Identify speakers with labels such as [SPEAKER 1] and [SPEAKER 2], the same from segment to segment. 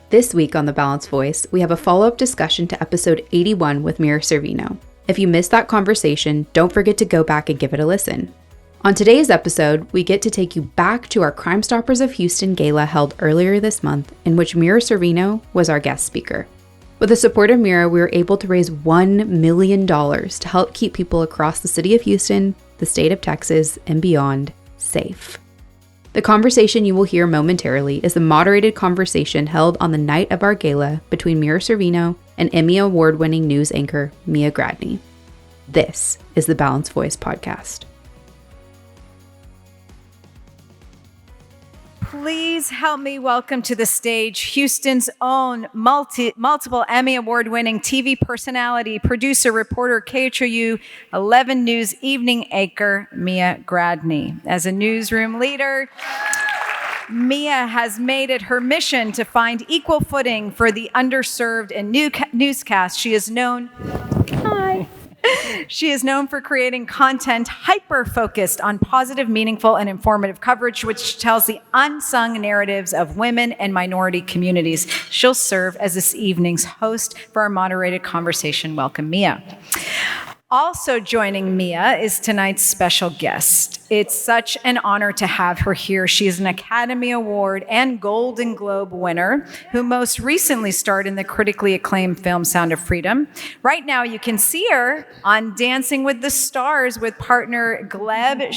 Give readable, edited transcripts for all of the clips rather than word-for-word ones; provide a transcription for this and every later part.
[SPEAKER 1] This week on The Balanced Voice, we have a follow-up discussion to episode 81 with Mira Sorvino. If you missed that conversation, don't forget to go back and give it a listen. On today's episode, we get to take you back to our Crime Stoppers of Houston Gala held earlier this month, in which Mira Sorvino was our guest speaker. With the support of Mira, we were able to raise $1 million to help keep people across the city of Houston, the state of Texas, and beyond safe. The conversation you will hear momentarily is the moderated conversation held on the night of our gala between Mira Sorvino and Emmy Award-winning news anchor Mia Grandey. This is the Balanced Voice podcast.
[SPEAKER 2] Please help me welcome to the stage Houston's own multiple Emmy Award-winning TV personality, producer, reporter, KHOU 11 News evening anchor, Mia Grandey. As a newsroom leader, Mia has made it her mission to find equal footing for the underserved in newscast. She is known for creating content hyper-focused on positive, meaningful, and informative coverage, which tells the unsung narratives of women and minority communities. She'll serve as this evening's host for our moderated conversation. Welcome, Mia. Also joining Mia is tonight's special guest. It's such an honor to have her here. She is an Academy Award and Golden Globe winner who most recently starred in the critically acclaimed film Sound of Freedom. Right now, you can see her on Dancing with the Stars with partner Gleb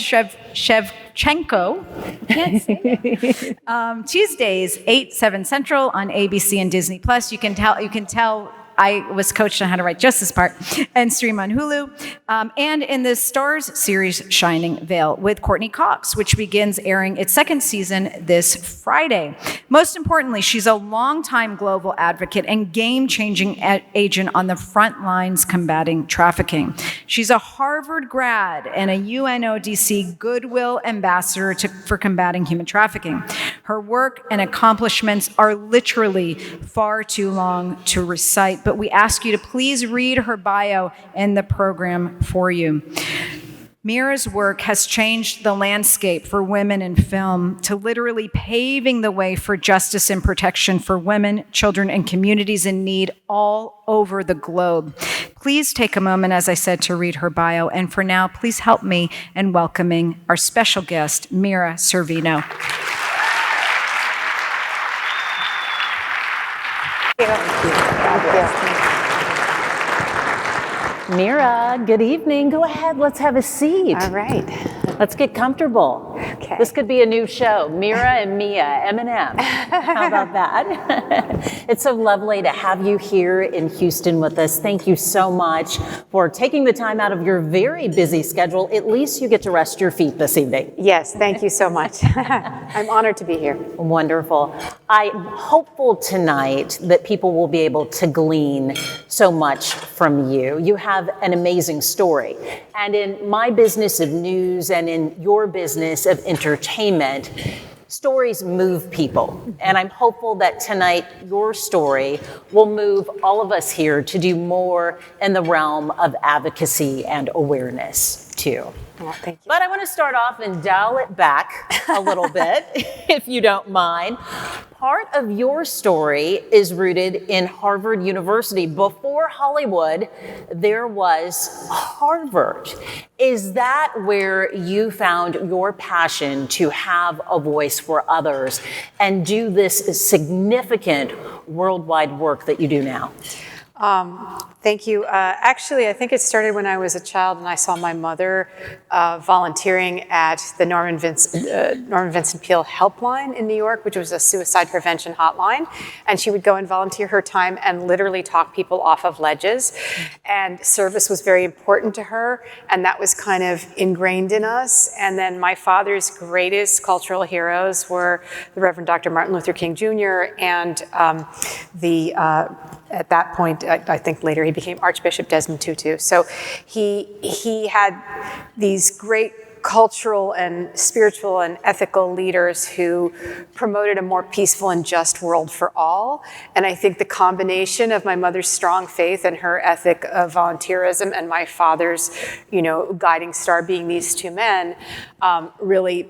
[SPEAKER 2] Shevchenko. Tuesdays, 8/7 Central on ABC and Disney Plus. You can tell. I was coached on how to write just this part, and stream on Hulu, and in the Stars series Shining Vale with Courtney Cox, which begins airing its second season this Friday. Most importantly, she's a longtime global advocate and game-changing agent on the front lines combating trafficking. She's a Harvard grad and a UNODC Goodwill Ambassador for combating human trafficking. Her work and accomplishments are literally far too long to recite, but we ask you to please read her bio in the program for you. Mira's work has changed the landscape for women in film to literally paving the way for justice and protection for women, children, and communities in need all over the globe. Please take a moment, as I said, to read her bio. And for now, please help me in welcoming our special guest, Mira Sorvino.
[SPEAKER 3] Mira, good evening. Go ahead, let's have a seat.
[SPEAKER 4] All right.
[SPEAKER 3] Let's get comfortable.
[SPEAKER 4] Okay.
[SPEAKER 3] This could be a new show, Mira and Mia, M&M. How about that? It's so lovely to have you here in Houston with us. Thank you so much for taking the time out of your very busy schedule. At least you get to rest your feet this evening.
[SPEAKER 4] Yes, thank you so much. I'm honored to be here.
[SPEAKER 3] Wonderful. I'm hopeful tonight that people will be able to glean so much from you. You have an amazing story. And in my business of news and in your business of entertainment, stories move people. And I'm hopeful that tonight your story will move all of us here to do more in the realm of advocacy and awareness too.
[SPEAKER 4] Well, thank you.
[SPEAKER 3] But I want to start off and dial it back a little bit, if you don't mind. Part of your story is rooted in Harvard University. Before Hollywood, there was Harvard. Is that where you found your passion to have a voice for others and do this significant worldwide work that you do now?
[SPEAKER 4] Thank you. Actually, I think it started when I was a child and I saw my mother volunteering at the Norman Vincent Peale Helpline in New York, which was a suicide prevention hotline. And she would go and volunteer her time and literally talk people off of ledges. And service was very important to her, and that was kind of ingrained in us. And then my father's greatest cultural heroes were the Reverend Dr. Martin Luther King Jr. and at that point, I think later he became Archbishop Desmond Tutu. So he had these great cultural and spiritual and ethical leaders who promoted a more peaceful and just world for all. And I think the combination of my mother's strong faith and her ethic of volunteerism and my father's, guiding star being these two men, really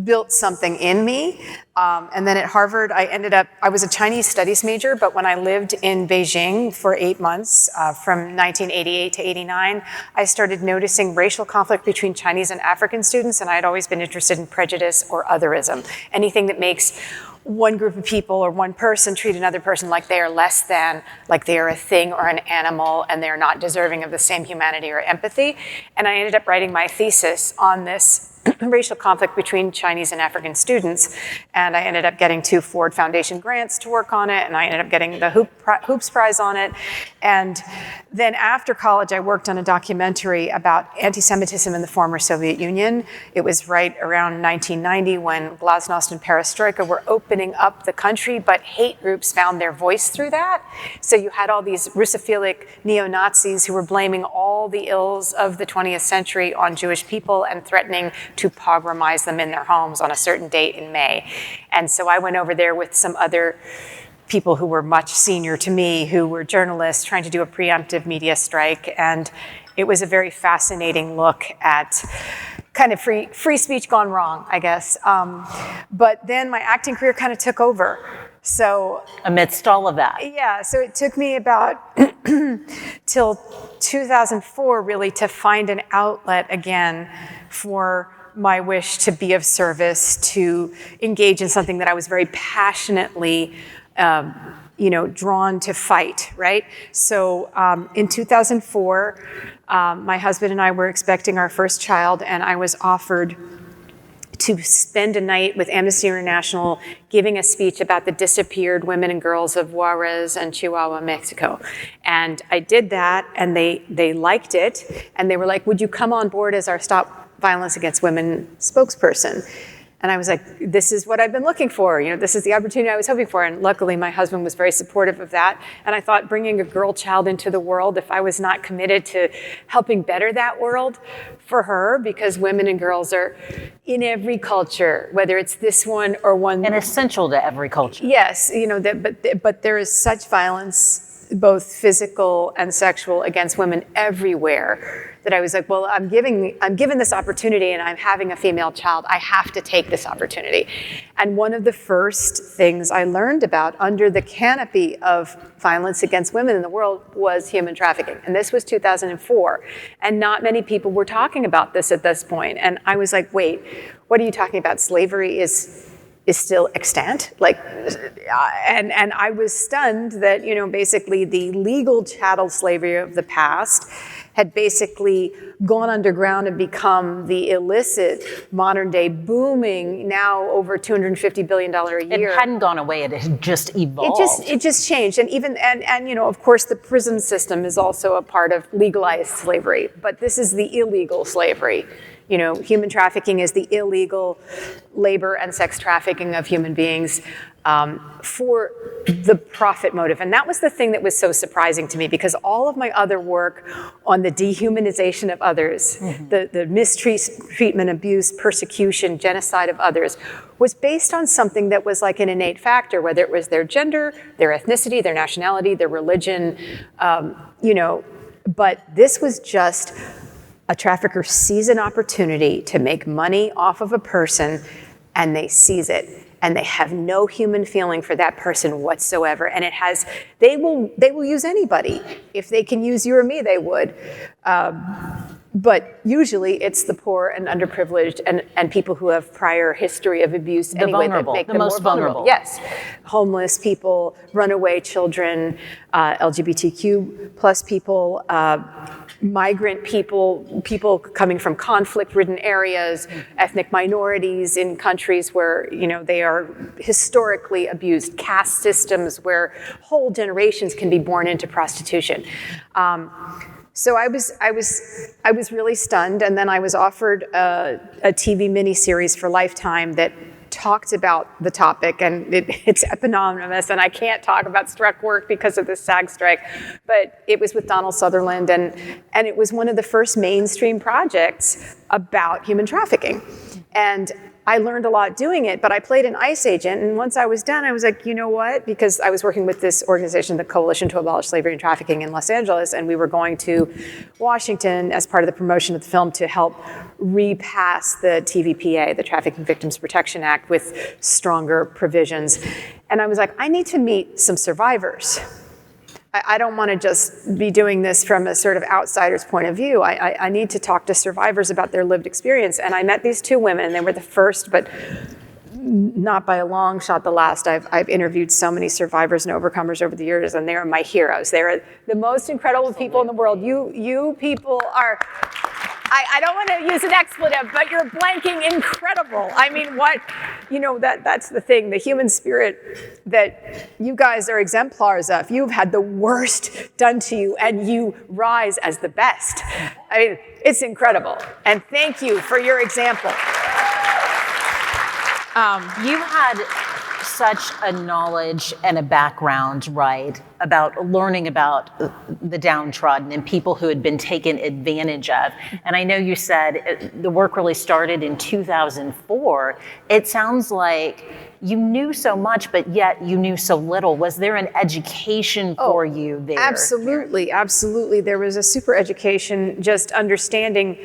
[SPEAKER 4] built something in me And then at Harvard, I was a Chinese studies major, but when I lived in Beijing for 8 months, from 1988 to 89, I started noticing racial conflict between Chinese and African students, and I had always been interested in prejudice or otherism, anything that makes one group of people or one person treat another person like they are less than, like they are a thing or an animal, and they're not deserving of the same humanity or empathy. And I ended up writing my thesis on this racial conflict between Chinese and African students, and I ended up getting 2 Ford Foundation grants to work on it, and I ended up getting the Hoops Prize on it. And then after college, I worked on a documentary about anti-Semitism in the former Soviet Union. It was right around 1990 when Glasnost and Perestroika were opening up the country, but hate groups found their voice through that. So you had all these Russophilic neo-Nazis who were blaming all the ills of the 20th century on Jewish people and threatening to pogromize them in their homes on a certain date in May. And so I went over there with some other people who were much senior to me, who were journalists trying to do a preemptive media strike. And it was a very fascinating look at kind of free speech gone wrong, I guess. But then my acting career kind of took over. So
[SPEAKER 3] amidst all of that.
[SPEAKER 4] Yeah, so it took me about till 2004 really to find an outlet again for my wish to be of service, to engage in something that I was very passionately drawn to fight, right? So in 2004, my husband and I were expecting our first child, and I was offered to spend a night with Amnesty International giving a speech about the disappeared women and girls of Juarez and Chihuahua, Mexico. And I did that, and they liked it, and they were like, would you come on board as our Stop Violence Against Women spokesperson? And I was like, this is what I've been looking for. This is the opportunity I was hoping for. And luckily, my husband was very supportive of that. And I thought bringing a girl child into the world, if I was not committed to helping better that world for her, because women and girls are in every culture, whether it's this one or one.
[SPEAKER 3] And essential to every culture.
[SPEAKER 4] Yes, but there is such violence, both physical and sexual, against women everywhere, that I was like, well, I'm given this opportunity and I'm having a female child. I have to take this opportunity. And one of the first things I learned about under the canopy of violence against women in the world was human trafficking. And this was 2004. And not many people were talking about this at this point. And I was like, wait, what are you talking about? Slavery is still extant? And I was stunned that, basically the legal chattel slavery of the past had basically gone underground and become the illicit, modern day, booming, now over $250 billion a year.
[SPEAKER 3] It hadn't gone away, it had just evolved.
[SPEAKER 4] It just changed. And of course, the prison system is also a part of legalized slavery, but this is the illegal slavery. Human trafficking is the illegal labor and sex trafficking of human beings for the profit motive. And that was the thing that was so surprising to me, because all of my other work on the dehumanization of others, the mistreatment, abuse, persecution, genocide of others, was based on something that was like an innate factor, whether it was their gender, their ethnicity, their nationality, their religion, but this was just a trafficker sees an opportunity to make money off of a person, and they seize it, and they have no human feeling for that person whatsoever. And they will use anybody. If they can use you or me, they would. But usually it's the poor and underprivileged and people who have prior history of abuse anyway that make them more vulnerable. Yes. Homeless people, runaway children, LGBTQ plus people, migrant people coming from conflict-ridden areas, ethnic minorities in countries where they are historically abused, caste systems where whole generations can be born into prostitution. So I was really stunned, and then I was offered a TV miniseries for Lifetime that talked about the topic, and it's eponymous, and I can't talk about struck work because of the SAG strike, but it was with Donald Sutherland, and it was one of the first mainstream projects about human trafficking. And I learned a lot doing it, but I played an ICE agent. And once I was done, I was like, you know what? Because I was working with this organization, the Coalition to Abolish Slavery and Trafficking in Los Angeles, and we were going to Washington as part of the promotion of the film to help repass the TVPA, the Trafficking Victims Protection Act, with stronger provisions. And I was like, I need to meet some survivors. I don't want to just be doing this from a sort of outsider's point of view. I need to talk to survivors about their lived experience. And I met these two women, and they were the first, but not by a long shot the last. I've interviewed so many survivors and overcomers over the years, and they are my heroes. They are the most incredible people in the world. You people are... I don't want to use an expletive, but you're blanking incredible. I mean, that's the thing, the human spirit that you guys are exemplars of. You've had the worst done to you, and you rise as the best. I mean, it's incredible. And thank you for your example.
[SPEAKER 3] You had such a knowledge and a background, right, about learning about the downtrodden and people who had been taken advantage of. And I know you said the work really started in 2004. It sounds like you knew so much, but yet you knew so little. Was there an education for you there?
[SPEAKER 4] Absolutely, absolutely. There was a super education, just understanding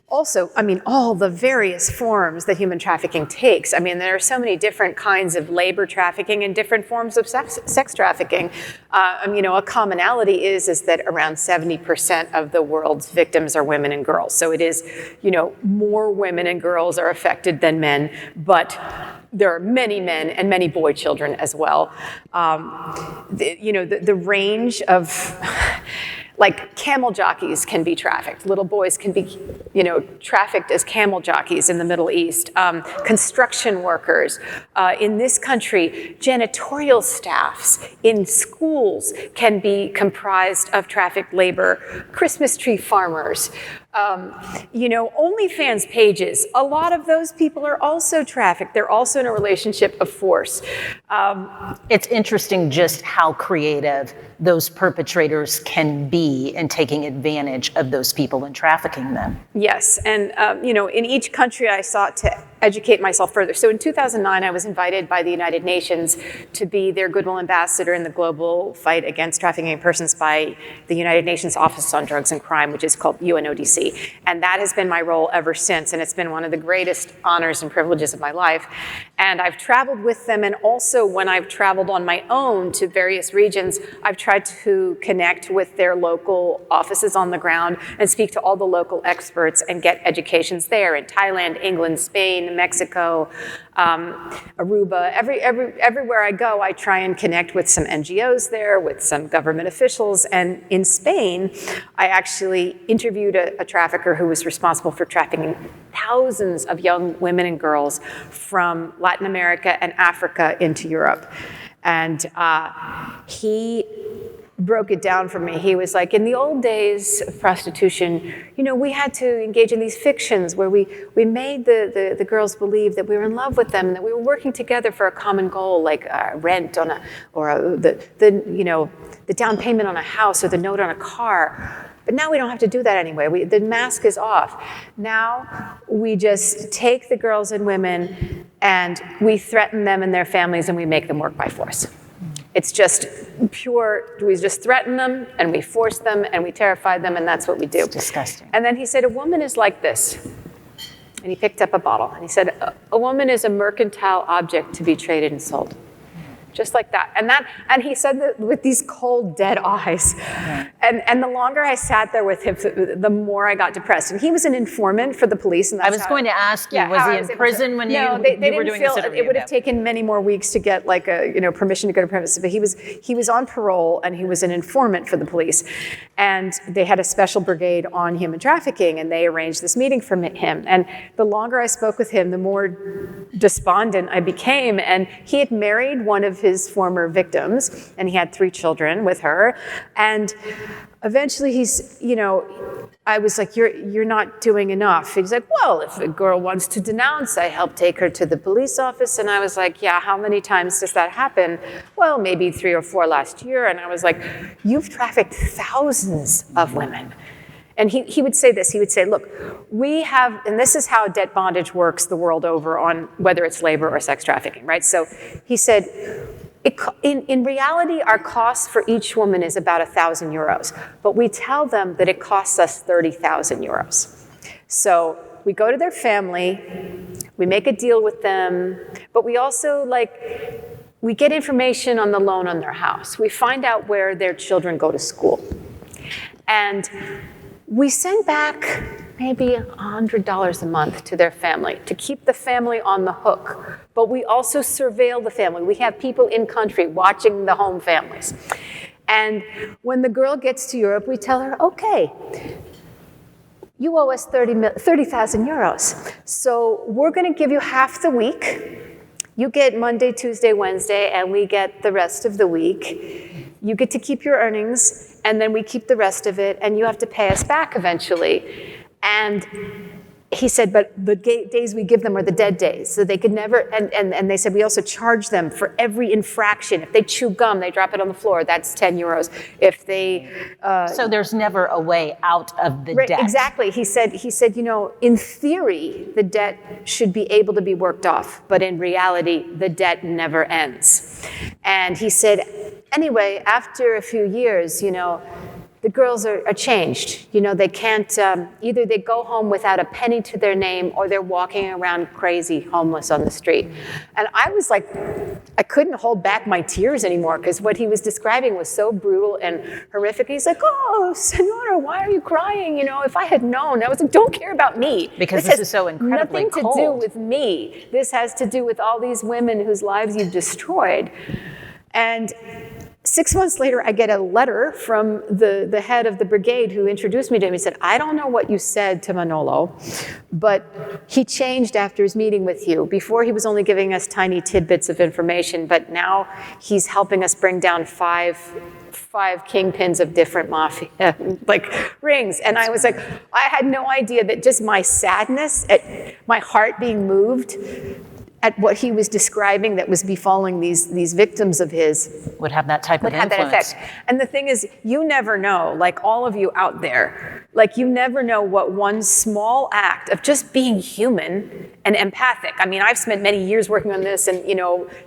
[SPEAKER 4] also, I mean, all the various forms that human trafficking takes. I mean, there are so many different kinds of labor trafficking and different forms of sex trafficking. A commonality is that around 70% of the world's victims are women and girls. So it is, more women and girls are affected than men, but there are many men and many boy children as well. The range of... Like camel jockeys can be trafficked. Little boys can be, trafficked as camel jockeys in the Middle East. Construction workers in this country, janitorial staffs in schools can be comprised of trafficked labor. Christmas tree farmers. OnlyFans pages, a lot of those people are also trafficked. They're also in a relationship of force.
[SPEAKER 3] It's interesting just how creative those perpetrators can be in taking advantage of those people and trafficking them.
[SPEAKER 4] Yes, and in each country I sought to educate myself further. So in 2009, I was invited by the United Nations to be their Goodwill Ambassador in the global fight against trafficking in persons by the United Nations Office on Drugs and Crime, which is called UNODC. And that has been my role ever since, and it's been one of the greatest honors and privileges of my life. And I've traveled with them, and also when I've traveled on my own to various regions, I've tried to connect with their local offices on the ground and speak to all the local experts and get educations there in Thailand, England, Spain, Mexico, Aruba. Everywhere I go, I try and connect with some NGOs there, with some government officials. And in Spain, I actually interviewed a trafficker who was responsible for trafficking thousands of young women and girls from Latin America and Africa into Europe. And he broke it down for me. He was like, in the old days of prostitution, we had to engage in these fictions where we made the girls believe that we were in love with them and that we were working together for a common goal, like rent on the down payment on a house or the note on a car. But now we don't have to do that anyway. The mask is off. Now we just take the girls and women and we threaten them and their families and we make them work by force. It's just pure, we just threaten them and we force them and we terrify them, and that's what we do.
[SPEAKER 3] It's disgusting.
[SPEAKER 4] And then he said, a woman is like this. And he picked up a bottle and he said, a woman is a mercantile object to be traded and sold. Just like that. And he said that with these cold, dead eyes. Yeah. And the longer I sat there with him, the more I got depressed. And he was an informant for the police. And
[SPEAKER 3] I was going to ask you, was he in prison when you were doing this interview?
[SPEAKER 4] It would have taken many more weeks to get like permission to go to premises. But he was on parole and he was an informant for the police. And they had a special brigade on human trafficking, and they arranged this meeting for him. And the longer I spoke with him, the more despondent I became. And he had married one of his former victims, and he had 3 children with her. And eventually I was like, you're not doing enough. He's like, well, if a girl wants to denounce, I help take her to the police office. And I was like, yeah, how many times does that happen? Well, maybe 3 or 4 last year. And I was like, you've trafficked thousands of women. And he would say this, he would say, look, we have, and this is how debt bondage works the world over on whether it's labor or sex trafficking, right? So he said, in reality, our cost for each woman is about 1,000 euros, but we tell them that it costs us 30,000 euros. So we go to their family, we make a deal with them, but we also we get information on the loan on their house. We find out where their children go to school. And we send back maybe $100 a month to their family to keep the family on the hook. But we also surveil the family. We have people in country watching the home families. And when the girl gets to Europe, we tell her, okay, you owe us 30,000 euros. So we're going to give you half the week. You get Monday, Tuesday, Wednesday, and we get the rest of the week. You get to keep your earnings, and then we keep the rest of it, and you have to pay us back eventually. And he said, but the days we give them are the dead days. So they could never, and they said we also charge them for every infraction. If they chew gum, they drop it on the floor, that's 10 euros. If they...
[SPEAKER 3] so there's never a way out of the debt.
[SPEAKER 4] Exactly. He said, in theory, the debt should be able to be worked off, but in reality, the debt never ends. And he said, anyway, after a few years, the girls are changed. They can't, either they go home without a penny to their name or they're walking around crazy, homeless on the street. And I was like, I couldn't hold back my tears anymore because what he was describing was so brutal and horrific. He's like, oh, Senora, why are you crying? If I had known. I was like, don't care about me.
[SPEAKER 3] Because this is so incredibly
[SPEAKER 4] nothing
[SPEAKER 3] cold.
[SPEAKER 4] to do with me. This has to do with all these women whose lives you've destroyed. And 6 months later, I get a letter from the head of the brigade who introduced me to him. He said, I don't know what you said to Manolo, but he changed after his meeting with you. Before, he was only giving us tiny tidbits of information, but now he's helping us bring down five kingpins of different mafia, rings. And I was like, I had no idea that just my sadness, at my heart being moved at what he was describing that was befalling these victims of his
[SPEAKER 3] would have that type of influence.
[SPEAKER 4] Have that effect. And the thing is, you never know, all of you out there, you never know what one small act of just being human and empathic. I mean, I've spent many years working on this, and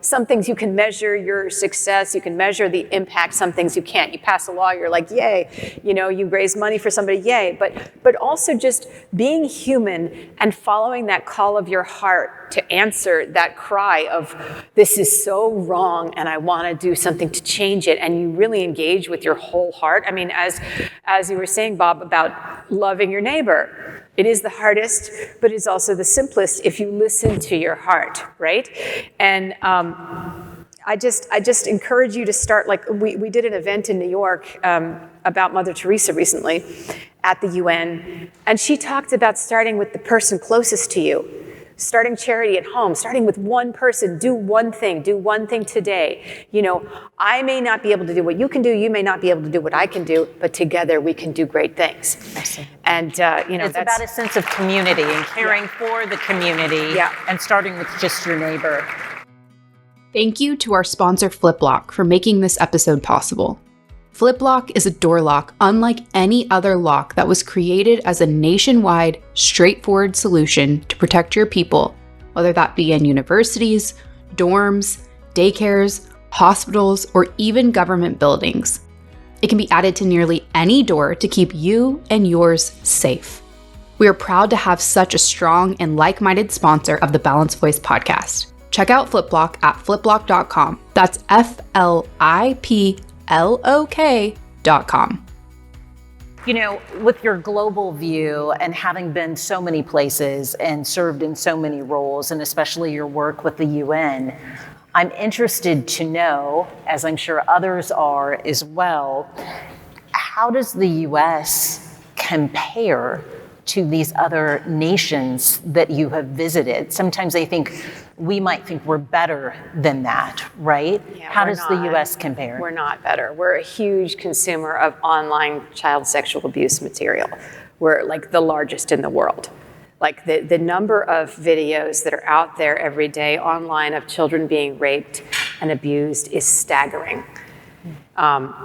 [SPEAKER 4] some things you can measure your success, you can measure the impact, some things you can't. You pass a law, you're like, yay, you raise money for somebody, yay. But also just being human and following that call of your heart to answer that cry of, this is so wrong and I want to do something to change it, and you really engage with your whole heart. I mean, as you were saying, Bob, about loving your neighbor, it is the hardest, but it's also the simplest if you listen to your heart, right? And I just encourage you to start, we did an event in New York about Mother Teresa recently at the UN, and she talked about starting with the person closest to you. Starting charity at home, starting with one person, do one thing today. I may not be able to do what you can do, you may not be able to do what I can do, but together we can do great things. And,
[SPEAKER 3] it's about a sense of community and caring for the community and starting with just your neighbor.
[SPEAKER 1] Thank you to our sponsor, FlipLock, for making this episode possible. FlipLock is a door lock unlike any other lock that was created as a nationwide, straightforward solution to protect your people, whether that be in universities, dorms, daycares, hospitals, or even government buildings. It can be added to nearly any door to keep you and yours safe. We are proud to have such a strong and like-minded sponsor of the Balanced Voice podcast. Check out FlipLock at fliplock.com. That's FLIPLOK.com.
[SPEAKER 3] With your global view and having been so many places and served in so many roles, and especially your work with the UN, I'm interested to know, as I'm sure others are as well, how does the US compare to these other nations that you have visited? Sometimes we might think we're better than that, right?
[SPEAKER 4] Yeah,
[SPEAKER 3] how does the US compare?
[SPEAKER 4] We're not better. We're a huge consumer of online child sexual abuse material. We're the largest in the world. The number of videos that are out there every day online of children being raped and abused is staggering. And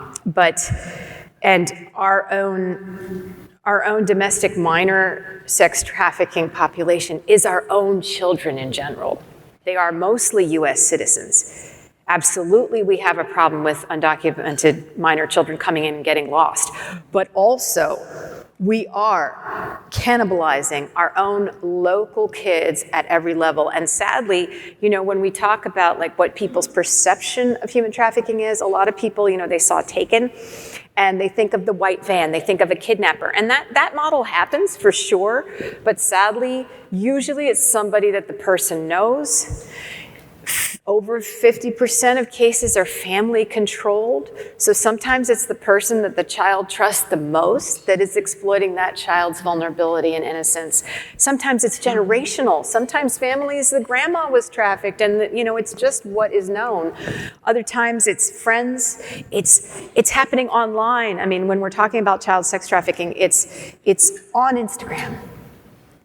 [SPEAKER 4] our own domestic minor sex trafficking population is our own children in general. They are mostly US citizens. Absolutely, we have a problem with undocumented minor children coming in and getting lost, but also we are cannibalizing our own local kids at every level. And sadly, when we talk about like what people's perception of human trafficking is, a lot of people, they saw Taken and they think of the white van, they think of a kidnapper. And that model happens for sure, but sadly, usually it's somebody that the person knows. Over 50% of cases are family controlled. So sometimes it's the person that the child trusts the most that is exploiting that child's vulnerability and innocence. Sometimes it's generational. Sometimes families, the grandma was trafficked and it's just what is known. Other times it's friends. It's happening online. I mean, when we're talking about child sex trafficking, it's on Instagram.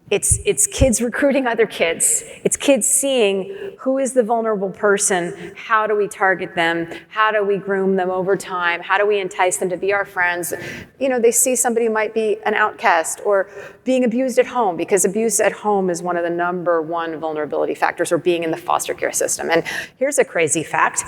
[SPEAKER 4] It's kids recruiting other kids. It's kids seeing who is the vulnerable person, how do we target them, how do we groom them over time, how do we entice them to be our friends. They see somebody who might be an outcast or being abused at home, because abuse at home is one of the number one vulnerability factors, or being in the foster care system. And here's a crazy fact.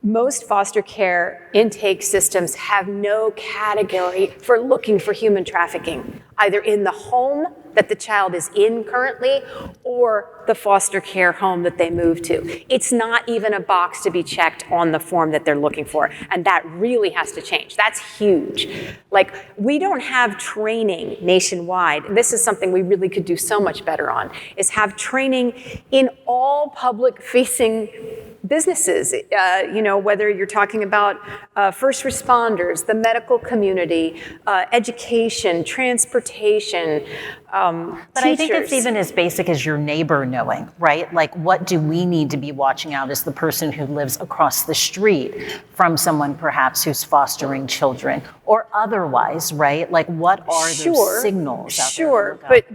[SPEAKER 4] Most foster care intake systems have no category for looking for human trafficking, either in the home that the child is in currently or the foster care home that they move to. It's not even a box to be checked on the form that they're looking for. And that really has to change. That's huge. Like, we don't have training nationwide. And this is something we really could do so much better on, is have training in all public-facing businesses, whether you're talking about first responders, the medical community, education, transportation,
[SPEAKER 3] But I think it's even as basic as your neighbor knowing, right? Like, what do we need to be watching out as the person who lives across the street from someone perhaps who's fostering children or otherwise, right? Like, what are those signals out there?
[SPEAKER 4] Sure, but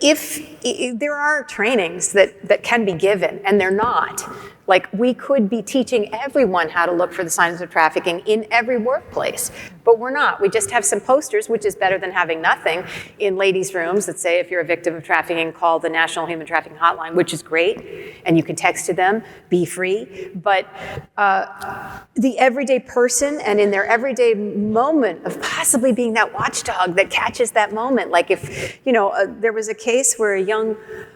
[SPEAKER 4] if there are trainings that can be given, and they're not. Like, we could be teaching everyone how to look for the signs of trafficking in every workplace, but we're not. We just have some posters, which is better than having nothing, in ladies' rooms that say, if you're a victim of trafficking, call the National Human Trafficking Hotline, which is great, and you can text to them, be free. But the everyday person, and in their everyday moment of possibly being that watchdog that catches that moment, like if, there was a case where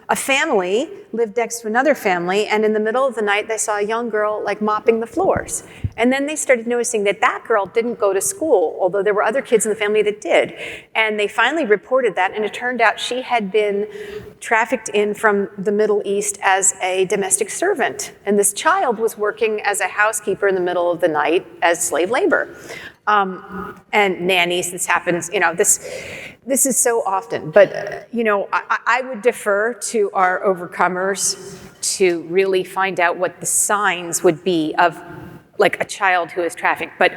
[SPEAKER 4] a family lived next to another family, and in the middle of the night, they saw a young girl like mopping the floors. And then they started noticing that girl didn't go to school, although there were other kids in the family that did. And they finally reported that, and it turned out she had been trafficked in from the Middle East as a domestic servant. And this child was working as a housekeeper in the middle of the night as slave labor. And nannies, this happens, this is so often, but, I would defer to our overcomers to really find out what the signs would be of like a child who is trafficked. But,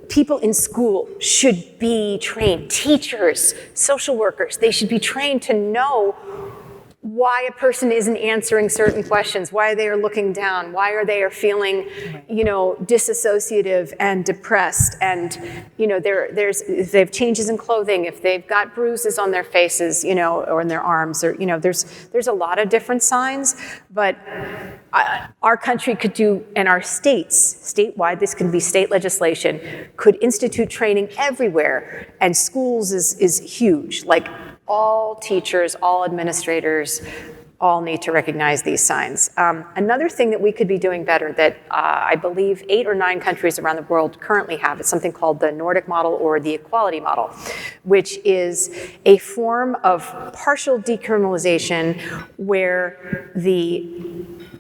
[SPEAKER 4] people in school should be trained, teachers, social workers, they should be trained to know why a person isn't answering certain questions, why they are looking down, why they are feeling, disassociative and depressed, and if they have changes in clothing, if they've got bruises on their faces, or in their arms, or there's a lot of different signs. But our country could do, and our statewide, this could be state legislation, could institute training everywhere, and schools is huge. Like, all teachers, all administrators, all need to recognize these signs. Another thing that we could be doing better that I believe 8 or 9 countries around the world currently have is something called the Nordic model or the equality model, which is a form of partial decriminalization where the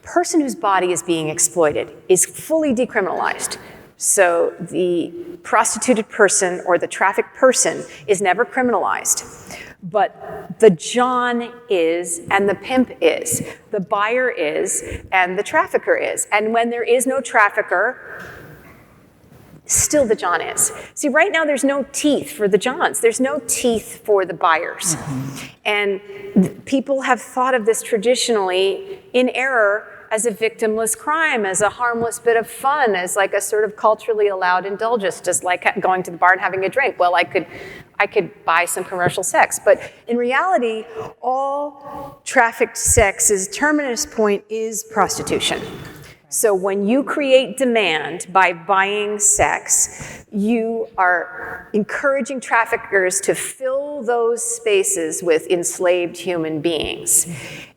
[SPEAKER 4] person whose body is being exploited is fully decriminalized. So the prostituted person or the trafficked person is never criminalized. But the John is, and the pimp is, the buyer is, and the trafficker is. And when there is no trafficker, still the John is. See, right now there's no teeth for the Johns. There's no teeth for the buyers. Mm-hmm. And people have thought of this traditionally in error as a victimless crime, as a harmless bit of fun, as like a sort of culturally allowed indulgence, just like going to the bar and having a drink. Well, I could buy some commercial sex. But in reality, all trafficked sex's terminus point is prostitution. So when you create demand by buying sex, you are encouraging traffickers to fill those spaces with enslaved human beings.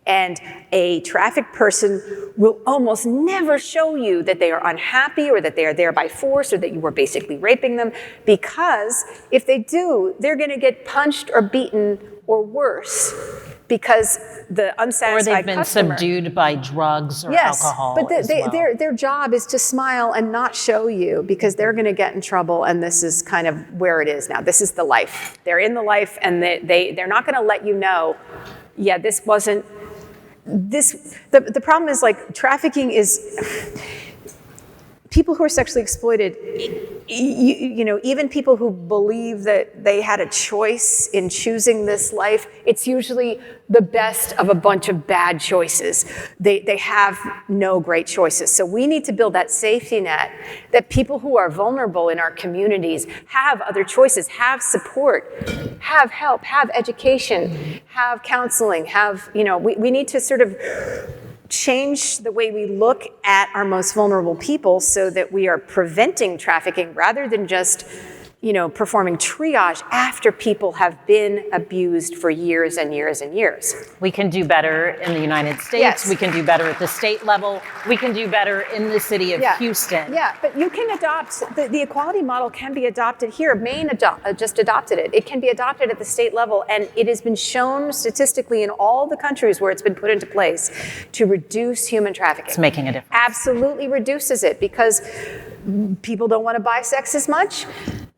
[SPEAKER 4] And a trafficked person will almost never show you that they are unhappy or that they are there by force or that you were basically raping them, because if they do, they're going to get punched or beaten or worse, because the unsatisfied
[SPEAKER 3] Or they've been
[SPEAKER 4] customer,
[SPEAKER 3] subdued by drugs or
[SPEAKER 4] yes,
[SPEAKER 3] alcohol.
[SPEAKER 4] But
[SPEAKER 3] as well.
[SPEAKER 4] their job is to smile and not show you, because they're going to get in trouble, and this is kind of where it is now. This is the life. They're in the life, and they're not going to let you know, yeah, this wasn't, this, the problem is, like, trafficking is, people who are sexually exploited, you know, even people who believe that they had a choice in choosing this life, it's usually the best of a bunch of bad choices. They have no great choices. So we need to build that safety net that people who are vulnerable in our communities have other choices, have support, have help, have education, have counseling, have, you know, we need to sort of change the way we look at our most vulnerable people so that we are preventing trafficking rather than just, you know, performing triage after people have been abused for years and years and years.
[SPEAKER 3] We can do better in the United States.
[SPEAKER 4] Yes.
[SPEAKER 3] We can do better at the state level. We can do better in the city of Houston.
[SPEAKER 4] Yeah, but you can adopt, the equality model can be adopted here. Maine just adopted it. It can be adopted at the state level, and it has been shown statistically in all the countries where it's been put into place to reduce human trafficking.
[SPEAKER 3] It's making a difference.
[SPEAKER 4] Absolutely reduces it, because people don't want to buy sex as much.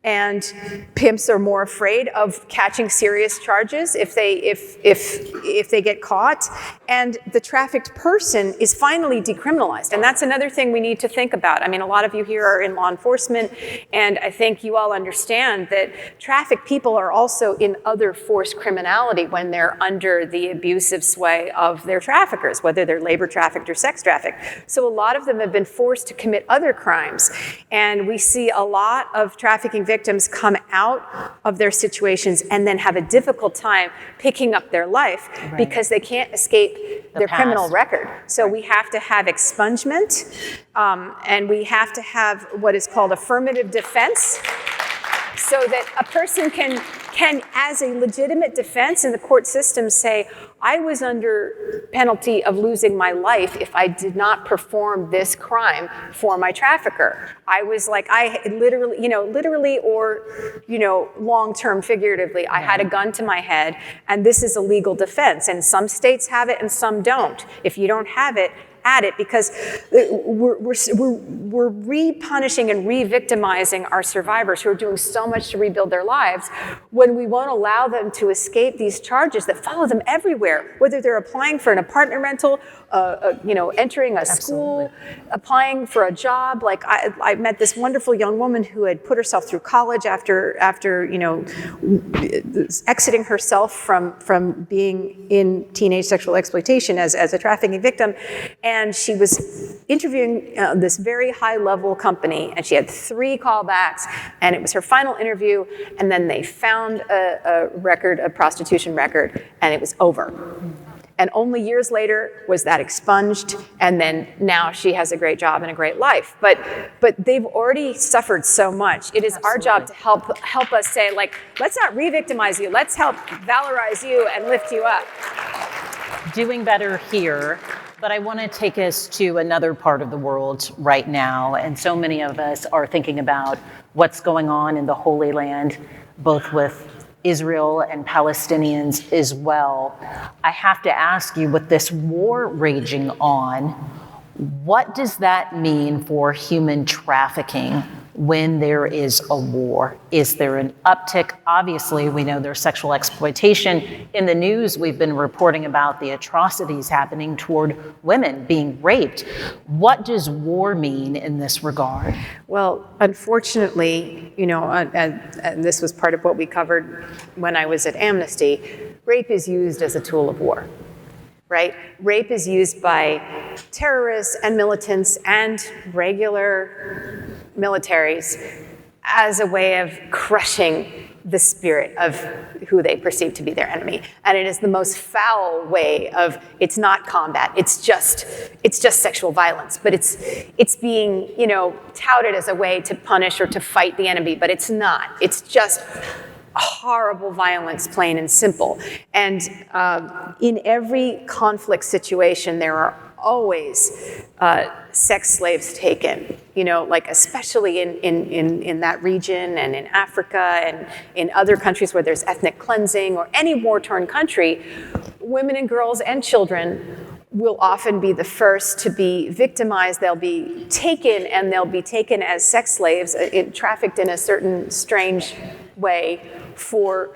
[SPEAKER 4] And pimps are more afraid of catching serious charges if they get caught. And the trafficked person is finally decriminalized. And that's another thing we need to think about. I mean, a lot of you here are in law enforcement, and I think you all understand that trafficked people are also in other forced criminality when they're under the abusive sway of their traffickers, whether they're labor trafficked or sex trafficked. So a lot of them have been forced to commit other crimes. And we see a lot of trafficking victims come out of their situations and then have a difficult time picking up their life because they can't escape their criminal record. So we have to have expungement, and we have to have what is called affirmative defense, so that a person can, as a legitimate defense in the court system, say, I was under penalty of losing my life if I did not perform this crime for my trafficker. I was like, I literally or, long-term figuratively, I had a gun to my head, and this is a legal defense. And some states have it and some don't. If you don't have it, at it, because we're re-punishing and re-victimizing our survivors who are doing so much to rebuild their lives when we won't allow them to escape these charges that follow them everywhere, whether they're applying for an apartment rental, entering a school, applying for a job. Like I met this wonderful young woman who had put herself through college after exiting herself from being in teenage sexual exploitation as a trafficking victim. And she was interviewing this very high-level company, and she had 3 callbacks, and it was her final interview, and then they found a prostitution record, and it was over. And only years later was that expunged, and then now she has a great job and a great life. But they've already suffered so much. It is our job to help us say, like, let's not re-victimize you, let's help valorize you and lift you up.
[SPEAKER 3] Doing better here. But I want to take us to another part of the world right now. And so many of us are thinking about what's going on in the Holy Land, both with Israel and Palestinians as well. I have to ask you, with this war raging on, what does that mean for human trafficking when there is a war? Is there an uptick? Obviously, we know there's sexual exploitation. In the news, we've been reporting about the atrocities happening toward women being raped. What does war mean in this regard?
[SPEAKER 4] Well, unfortunately, and this was part of what we covered when I was at Amnesty, rape is used as a tool of war. right? Rape is used by terrorists and militants and regular militaries as a way of crushing the spirit of who they perceive to be their enemy. And it is the most foul way of, it's not combat, it's just sexual violence, but it's being, touted as a way to punish or to fight the enemy, but it's not. It's just horrible violence, plain and simple. And in every conflict situation, there are always sex slaves taken, like especially in that region and in Africa and in other countries where there's ethnic cleansing or any war-torn country, women and girls and children will often be the first to be victimized. They'll be taken, and they'll be taken as sex slaves, trafficked in a certain strange way for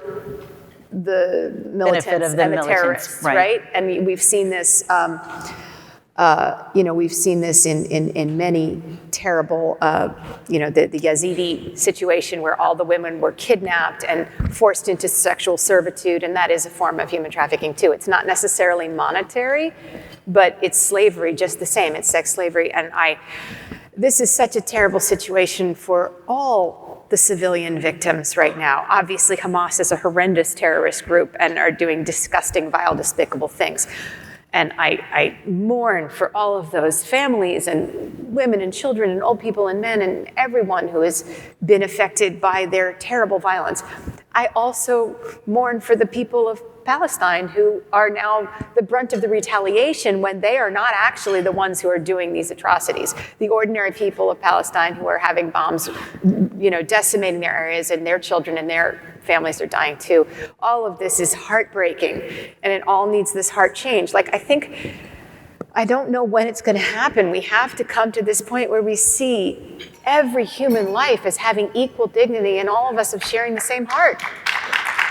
[SPEAKER 4] the militants and the terrorists, right? And we've seen this. We've seen this in many terrible, the Yazidi situation where all the women were kidnapped and forced into sexual servitude, and that is a form of human trafficking too. It's not necessarily monetary, but it's slavery just the same. It's sex slavery, and this is such a terrible situation for all the civilian victims right now. Obviously, Hamas is a horrendous terrorist group and are doing disgusting, vile, despicable things. And I mourn for all of those families and women and children and old people and men and everyone who has been affected by their terrible violence. I also mourn for the people of Palestine who are now the brunt of the retaliation when they are not actually the ones who are doing these atrocities. The ordinary people of Palestine who are having bombs, decimating their areas, and their children and their families are dying too. All of this is heartbreaking, and it all needs this heart change. I don't know when it's going to happen. We have to come to this point where we see every human life as having equal dignity and all of us of sharing the same heart.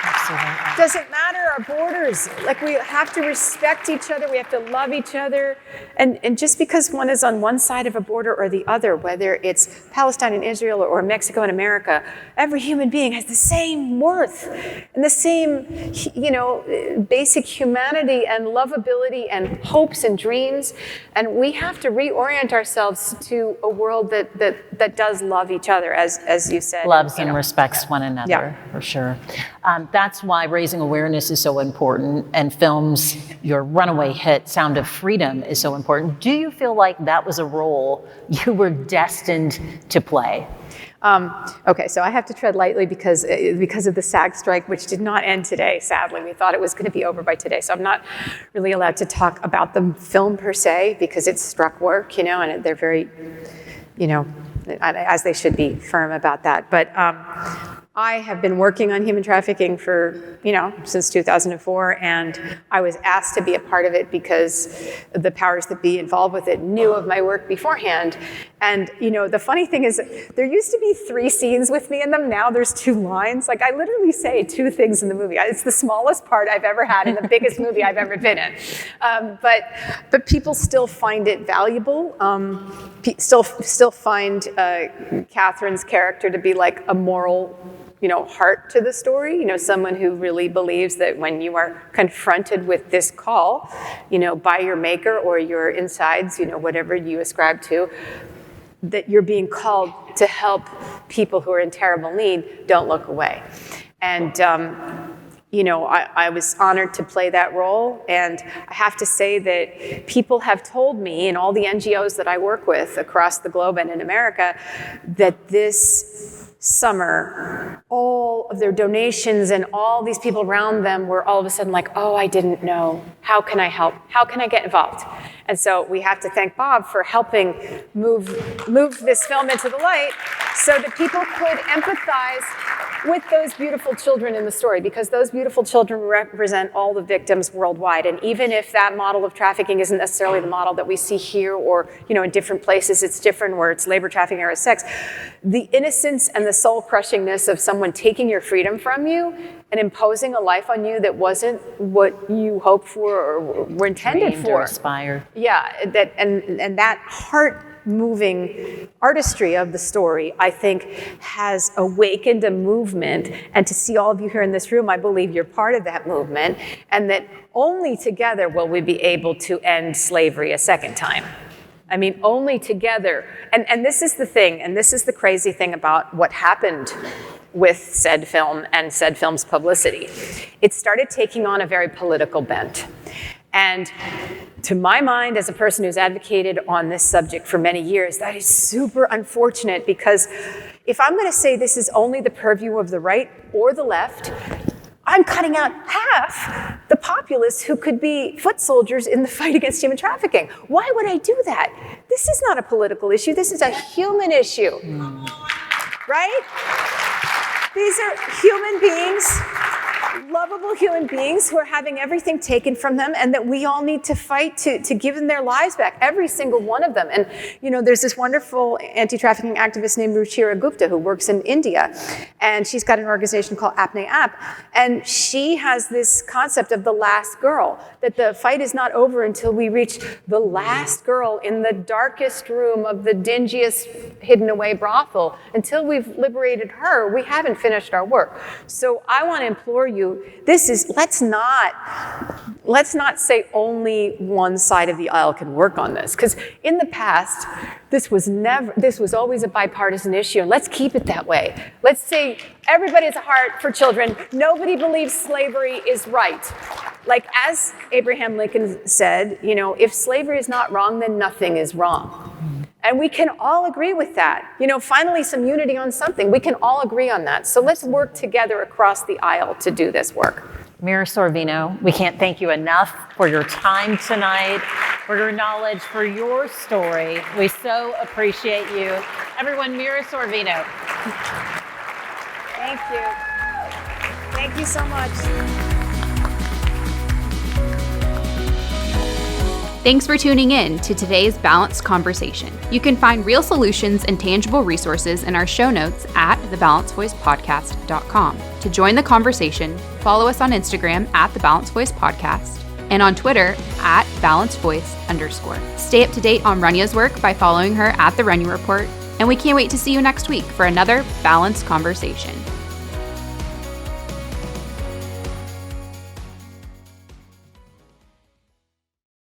[SPEAKER 4] Absolutely. Doesn't matter our borders. We have to respect each other. We have to love each other. And just because one is on one side of a border or the other, whether it's Palestine and Israel or Mexico and America, every human being has the same worth and the same, basic humanity and lovability and hopes and dreams. And we have to reorient ourselves to a world that does love each other, as you said.
[SPEAKER 3] Loves and respects one another, for sure. That's why raising awareness is so important, and films, your runaway hit, Sound of Freedom, is so important. Do you feel like that was a role you were destined to play?
[SPEAKER 4] Okay, so I have to tread lightly because of the SAG strike, which did not end today, sadly. We thought it was going to be over by today, so I'm not really allowed to talk about the film per se because it's struck work, and they're very, as they should be, firm about that. But I have been working on human trafficking for, since 2004, and I was asked to be a part of it because the powers that be involved with it knew of my work beforehand. And, the funny thing is, there used to be 3 scenes with me in them. Now there's 2 lines. I literally say 2 things in the movie. It's the smallest part I've ever had in the biggest movie I've ever been in. But people still find it valuable. Still find Catherine's character to be like a moral, heart to the story, someone who really believes that when you are confronted with this call, by your maker or your insides, whatever you ascribe to, that you're being called to help people who are in terrible need, don't look away. And, I was honored to play that role, and I have to say that people have told me, and all the NGOs that I work with across the globe and in America, that this summer, all of their donations and all these people around them were all of a sudden like, oh, I didn't know. How can I help? How can I get involved? And so we have to thank Bob for helping move this film into the light so that people could empathize with those beautiful children in the story, because those beautiful children represent all the victims worldwide. And even if that model of trafficking isn't necessarily the model that we see here or, in different places, it's different where it's labor trafficking or sex, the innocence and the soul-crushingness of someone taking your freedom from you and imposing a life on you that wasn't what you hoped for or were intended for.
[SPEAKER 3] Or aspired.
[SPEAKER 4] Yeah, and that heart moving artistry of the story, I think has awakened a movement. And to see all of you here in this room, I believe you're part of that movement, and that only together will we be able to end slavery a second time. I mean, only together. And this is the thing, and this is the crazy thing about what happened with said film and said film's publicity. It started taking on a very political bent. And to my mind, as a person who's advocated on this subject for many years, that is super unfortunate, because if I'm going to say this is only the purview of the right or the left, I'm cutting out half the populace who could be foot soldiers in the fight against human trafficking. Why would I do that? This is not a political issue. This is a human issue, right? These are human beings, lovable human beings who are having everything taken from them, and that we all need to fight to give them their lives back, every single one of them. And, you know, there's this wonderful anti-trafficking activist named Ruchira Gupta who works in India, and she's got an organization called Apne App, and she has this concept of the last girl, that the fight is not over until we reach the last girl in the darkest room of the dingiest hidden away brothel. Until we've liberated her, we haven't finished our work. So I want to implore you, let's not say only one side of the aisle can work on this, because in the past, this was always a bipartisan issue, and let's keep it that way. Let's say everybody has a heart for children. Nobody believes slavery is right. Like, as Abraham Lincoln said, you know, if slavery is not wrong, then nothing is wrong. And we can all agree with that. You know, finally some unity on something. We can all agree on that. So let's work together across the aisle to do this work.
[SPEAKER 3] Mira Sorvino, we can't thank you enough for your time tonight, for your knowledge, for your story. We so appreciate you. Everyone, Mira Sorvino.
[SPEAKER 4] Thank you. Thank you so much.
[SPEAKER 1] Thanks for tuning in to today's Balanced Conversation. You can find real solutions and tangible resources in our show notes at thebalancedvoicepodcast.com. To join the conversation, follow us on Instagram at The Balanced Voice Podcast and on Twitter at @BalancedVoice_. Stay up to date on Runya's work by following her at The Runya Report, and we can't wait to see you next week for another Balanced Conversation.